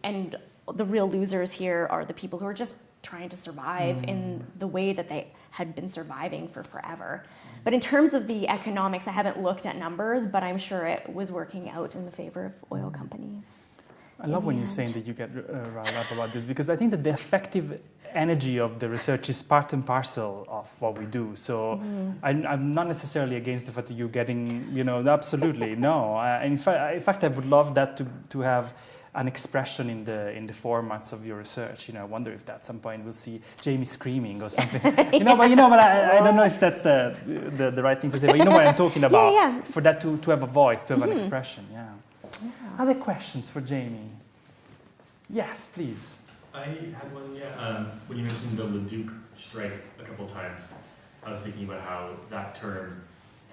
and the real losers here are the people who are just trying to survive in the way that they had been surviving for forever. But in terms of the economics, I haven't looked at numbers, but I'm sure it was working out in the favor of oil companies. I love when you're saying that you get riled up about this, because I think that the effective energy of the research is part and parcel of what we do. So I'm not necessarily against the fact that you're getting, absolutely, no. And in fact, I would love that to have an expression in the formats of your research. I wonder if at some point we'll see Jamie screaming or something. But I don't know if that's the right thing to say. But you know what I'm talking about. Yeah. For that to have a voice, to have an expression. Yeah. Other questions for Jamie? Yes, please. I had one, yeah. When you mentioned the Leduc strike a couple times, I was thinking about how that term,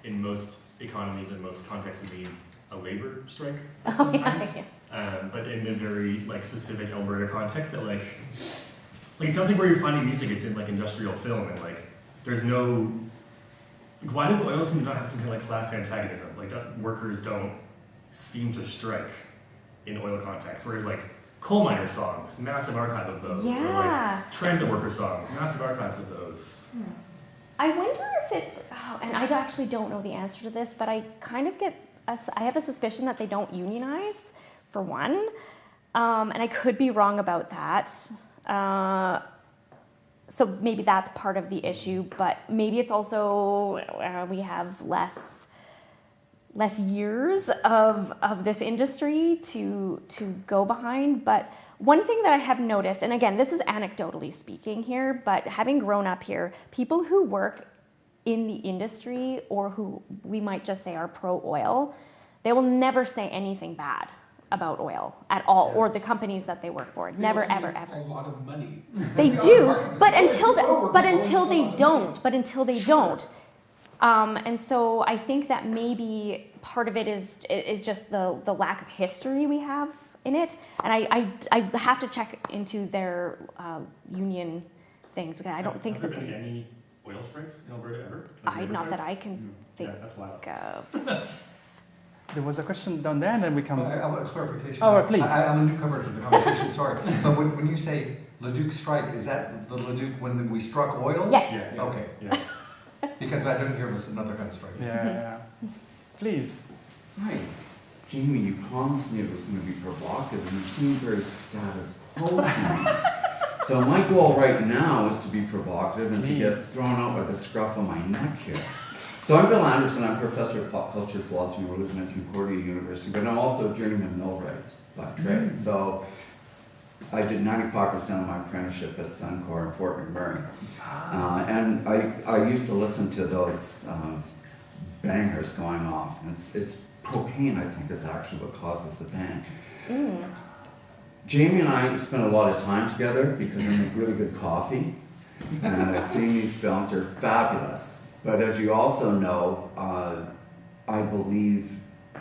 in most economies and most contexts, would mean a labor strike. But in a very specific Alberta context, that like it sounds like where you're finding music, it's in industrial film, and there's no. Why does oil seem to not have some kind of class antagonism? That workers don't seem to strike in oil contexts, whereas coal miner songs, massive archive of those. Yeah. Or transit worker songs, massive archives of those. I wonder if it's, and I actually don't know the answer to this, but I kind of I have a suspicion that they don't unionize, for one, and I could be wrong about that. So maybe that's part of the issue, but maybe it's also we have less years of this industry to go behind. But one thing that I have noticed, and again, this is anecdotally speaking here, but having grown up here, people who work in the industry or who we might just say are pro-oil, they will never say anything bad about oil at all, or the companies that they work for. Never, ever, ever. A lot of money. They do, but until they don't. And so I think that maybe part of it is just the lack of history we have in it. And I have to check into their union things, because I don't think that there been any oil strikes in Alberta ever? Not that I can think that's wild. of. There was a question down there, and then we come. I want a clarification. Oh, please. I'm a newcomer to the conversation, sorry. But when you say Leduc strike, is that the Leduc when we struck oil? Yes. Yeah. Okay. Yeah. Because I didn't hear of another kind of strike. Yeah. Please. Hi. Jamie, you promised me it was going to be provocative, and you seem very status quo to me. So my goal right now is to be provocative and to get thrown out by the scruff of my neck here. So I'm Bill Anderson. I'm professor of pop culture, philosophy, and religion at Concordia University, but I'm also a journeyman millwright by trade. So I did 95% of my apprenticeship at Suncor in Fort McMurray. And I used to listen to those bangers going off. And it's propane, I think, is actually what causes the bang. Jamie and I spent a lot of time together because I make really good coffee. And I've seen these films, they're fabulous. But as you also know, I believe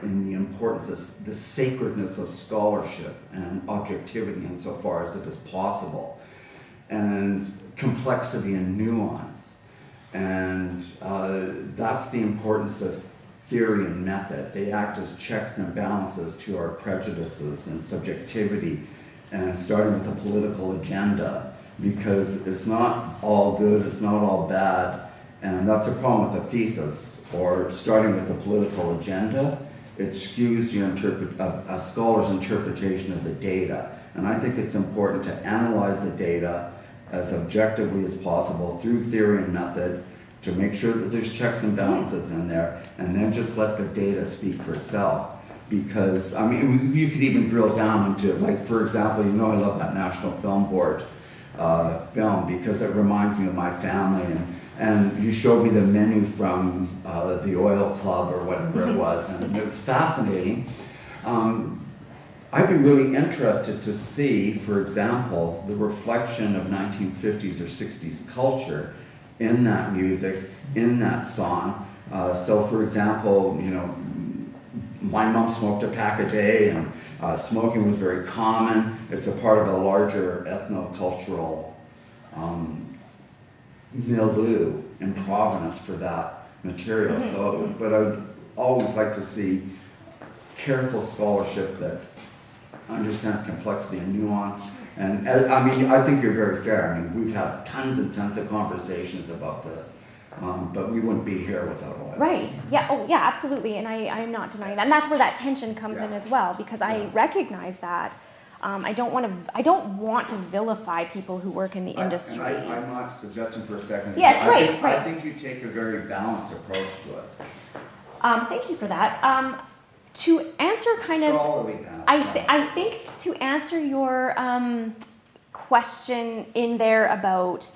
in the importance of the sacredness of scholarship and objectivity insofar as it is possible, and complexity and nuance. And that's the importance of theory and method. They act as checks and balances to our prejudices and subjectivity, and starting with a political agenda, because it's not all good, it's not all bad. And that's a problem with a thesis, or starting with a political agenda. It skews a scholar's interpretation of the data. And I think it's important to analyze the data as objectively as possible through theory and method to make sure that there's checks and balances in there, and then just let the data speak for itself. Because, I mean, you could even drill down into, for example, I love that National Film Board film because it reminds me of my family, and you showed me the menu from the Oil Club or whatever it was, and it was fascinating. I'd be really interested to see, for example, the reflection of 1950s or 60s culture in that music, in that song. So, for example, my mom smoked a pack a day, and smoking was very common. It's a part of a larger ethno-cultural milieu and provenance for that material. So, but I would always like to see careful scholarship that understands complexity and nuance. And I mean, I think you're very fair. I mean, we've had tons and tons of conversations about this, but we wouldn't be here without oil. Right. Yeah. Oh, yeah. Absolutely. And I'm not denying that. And that's where that tension comes in as well, because I recognize that. I don't want to vilify people who work in the industry. I'm not suggesting for a second. Yes, right. I think you take a very balanced approach to it. Thank you for that. To answer kind of, Scholarly balance. I think to answer your question in there about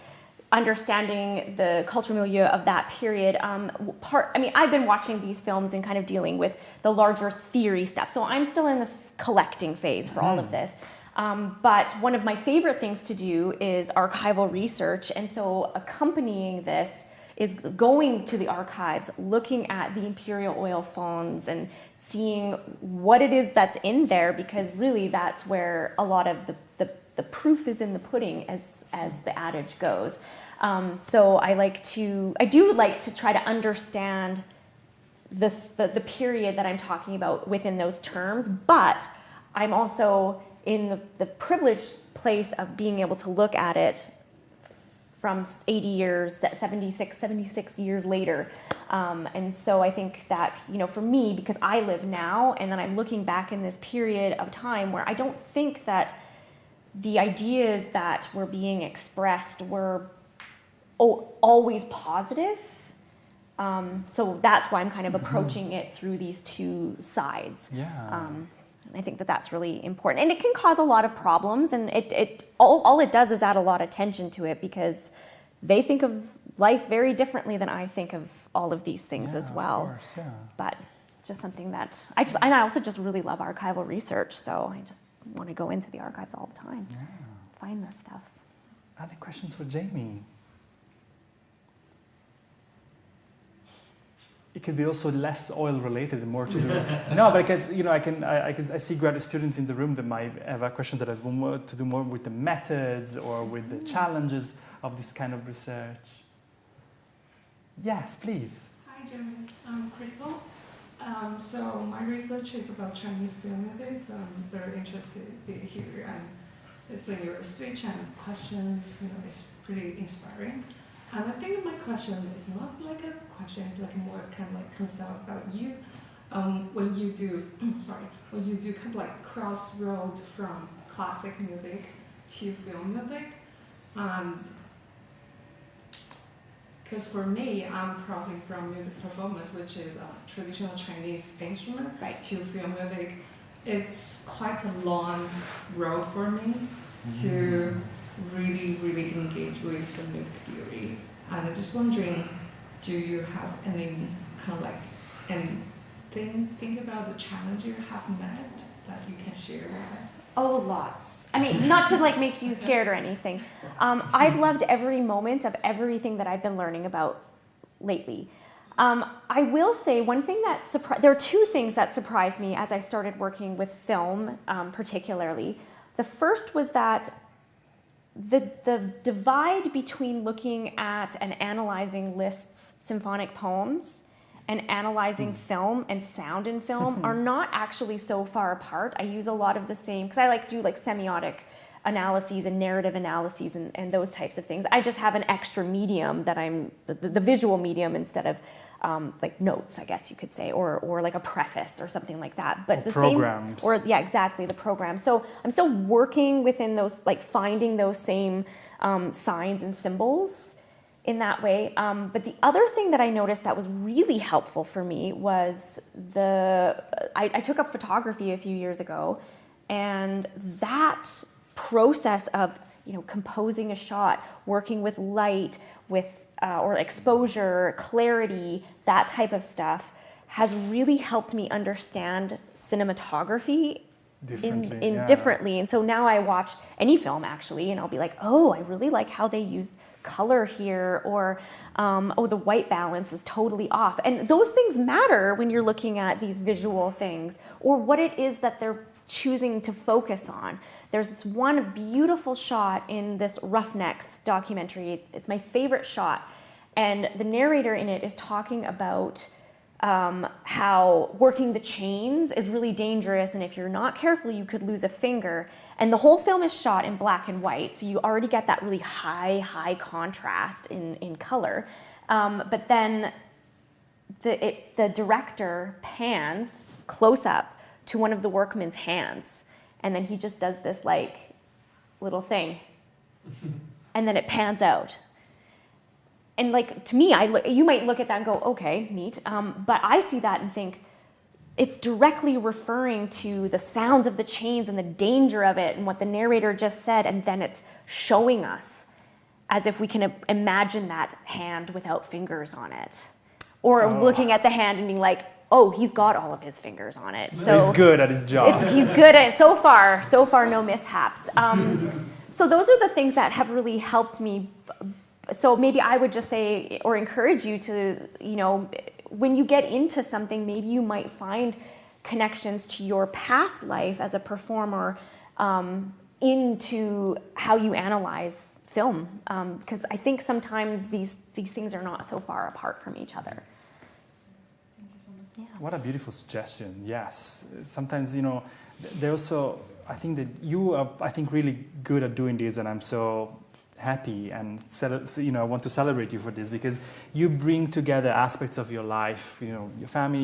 understanding the cultural milieu of that period, I've been watching these films and kind of dealing with the larger theory stuff. So I'm still in the collecting phase for all of this. But one of my favorite things to do is archival research. And so accompanying this is going to the archives, looking at the imperial oil fonds and seeing what it is that's in there, because really that's where a lot of the proof is in the pudding, as the adage goes. So I do like to try to understand the period that I'm talking about within those terms, but I'm also in the privileged place of being able to look at it from 80 years, 76 years later. And so I think that, for me, because I live now, and then I'm looking back in this period of time where I don't think that the ideas that were being expressed were always positive. So that's why I'm kind of approaching it through these two sides. Yeah. I think that that's really important, and it can cause a lot of problems, and all it does is add a lot of tension to it, because they think of life very differently than I think of all of these things as well. Of course, yeah. But it's just something that I also just really love archival research, so I just want to go into the archives all the time, find this stuff. Other questions for Jamie? It could be also less oil related and more to do. No, but because I see graduate students in the room that might have a question that has more to do more with the methods or with the challenges of this kind of research. Yes, please. Hi, Jamie. I'm Crystal. So my research is about Chinese film music, so I'm very interested here. And it's in your speech and questions, it's pretty inspiring. And I think my question is not like a question, it's like more kind of like concern about you. When you do kind of like crossroad from classic music to film music, and because for me, I'm crossing from music performance, which is a traditional Chinese instrument, to film music. It's quite a long road for me to really, really engage with the music theory. And I'm just wondering, do you have any kind of like anything, think about the challenge you have met that you can share with us? Oh, lots. I mean, not to like make you scared or anything. I've loved every moment of everything that I've been learning about lately. I will say one thing that there are two things that surprised me as I started working with film, particularly. The first was that the divide between looking at and analyzing Liszt's symphonic poems and analyzing film and sound in film are not actually so far apart. I use a lot of the same, because I do semiotic analyses and narrative analyses and those types of things. I just have an extra medium that I'm, the visual medium, instead of like notes, I guess you could say, or like a preface or something like that. But the programs. same, exactly, the program. So I'm still working within those, finding those same signs and symbols in that way. But the other thing that I noticed that was really helpful for me was I took up photography a few years ago, and that process of composing a shot, working with light, with or exposure, clarity, that type of stuff, has really helped me understand cinematography differently. And so now I watch any film actually, and I'll be like, oh, I really like how they use color here, or the white balance is totally off. And those things matter when you're looking at these visual things, or what it is that they're choosing to focus on. There's this one beautiful shot in this Roughnecks documentary. It's my favorite shot. And the narrator in it is talking about how working the chains is really dangerous, and if you're not careful, you could lose a finger. And the whole film is shot in black and white, so you already get that really high contrast in color. But then the director pans close up to one of the workmen's hands, and then he just does this like little thing, and then it pans out. And like, to me, you might look at that and go, okay, neat. But I see that and think it's directly referring to the sounds of the chains and the danger of it and what the narrator just said. And then it's showing us as if we can imagine that hand without fingers on it. Or looking at the hand and being like, oh, he's got all of his fingers on it. So he's good at his job. He's good at it. So far, no mishaps. So those are the things that have really helped me. So maybe I would just say, or encourage you to, when you get into something, maybe you might find connections to your past life as a performer into how you analyze film. Because I think sometimes these things are not so far apart from each other. Yeah. What a beautiful suggestion. Yes. Sometimes, they also, I think that you are, really good at doing this, and I'm so happy and I want to celebrate you for this, because you bring together aspects of your life, your family,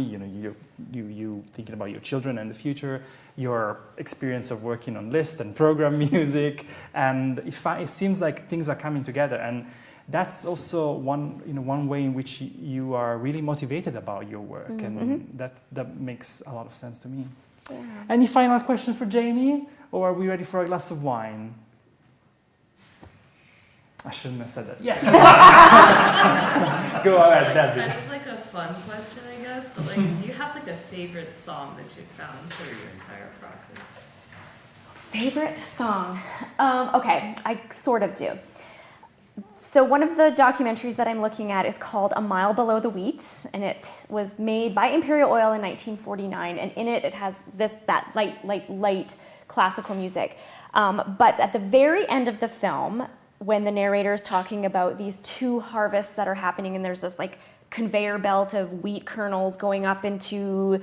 you thinking about your children and the future, your experience of working on list and program music, and it seems like things are coming together, and that's also one way in which you are really motivated about your work, and that makes a lot of sense to me. Yeah. Any final question for Jamie, or are we ready for a glass of wine? I shouldn't have said that. Yes. Go ahead, Debbie. Kind of like a fun question, I guess, but like, do you have like a favorite song that you found through your entire process? Favorite song? Okay, I sort of do. So one of the documentaries that I'm looking at is called A Mile Below the Wheat, and it was made by Imperial Oil in 1949, and in it has that light classical music. But at the very end of the film, when the narrator is talking about these two harvests that are happening, and there's this like conveyor belt of wheat kernels going up into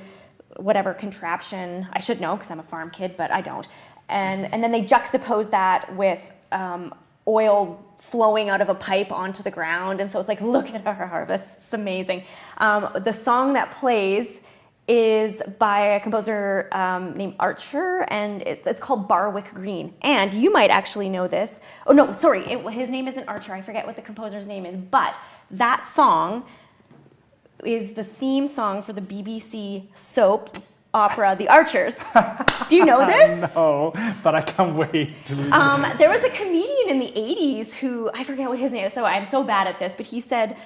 whatever contraption. I should know because I'm a farm kid, but I don't. And then they juxtapose that with oil flowing out of a pipe onto the ground, and so it's like, look at our harvest, it's amazing. The song that plays is by a composer named Archer, and it's called Barwick Green. And you might actually know this. Oh no, sorry, his name isn't Archer. I forget what the composer's name is. But that song is the theme song for the BBC soap opera, The Archers. Do you know this? No, but I can't wait to listen. There was a comedian in the 80s who, I forget what his name is, so I'm so bad at this, but he said,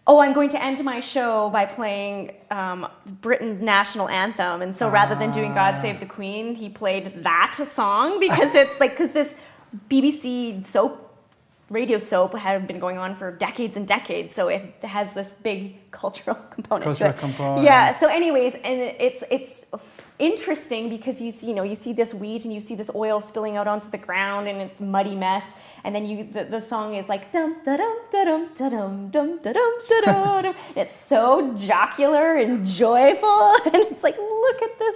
oh, I'm going to end my show by playing Britain's national anthem. And so rather than doing God Save the Queen, he played that song because it's like, because this BBC radio soap had been going on for decades and decades. So it has this big cultural component to it. Yeah, so anyways, and it's interesting because you see this wheat and you see this oil spilling out onto the ground and it's a muddy mess, and then the song is like dum da dum da dum da dum dum da dum da dum. It's so jocular and joyful, and it's like, look at this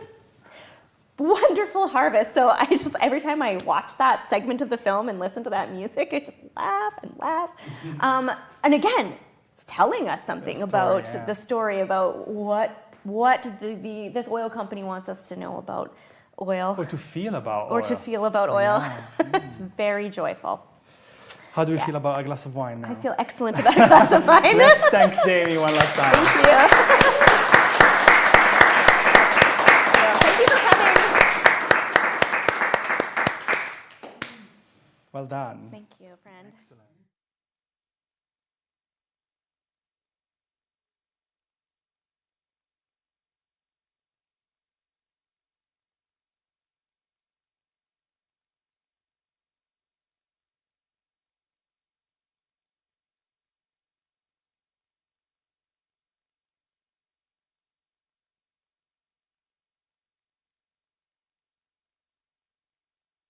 wonderful harvest. So I just, every time I watch that segment of the film and listen to that music, I just laugh and laugh. And again, it's telling us something about the story about what this oil company wants us to know about oil. Or to feel about oil. Or to feel about oil. Yeah. It's very joyful. How do you feel about a glass of wine now? I feel excellent about a glass of wine. Let's thank Jamie one last time. Thank you. Thank you for coming. Well done. Thank you, friend. Excellent.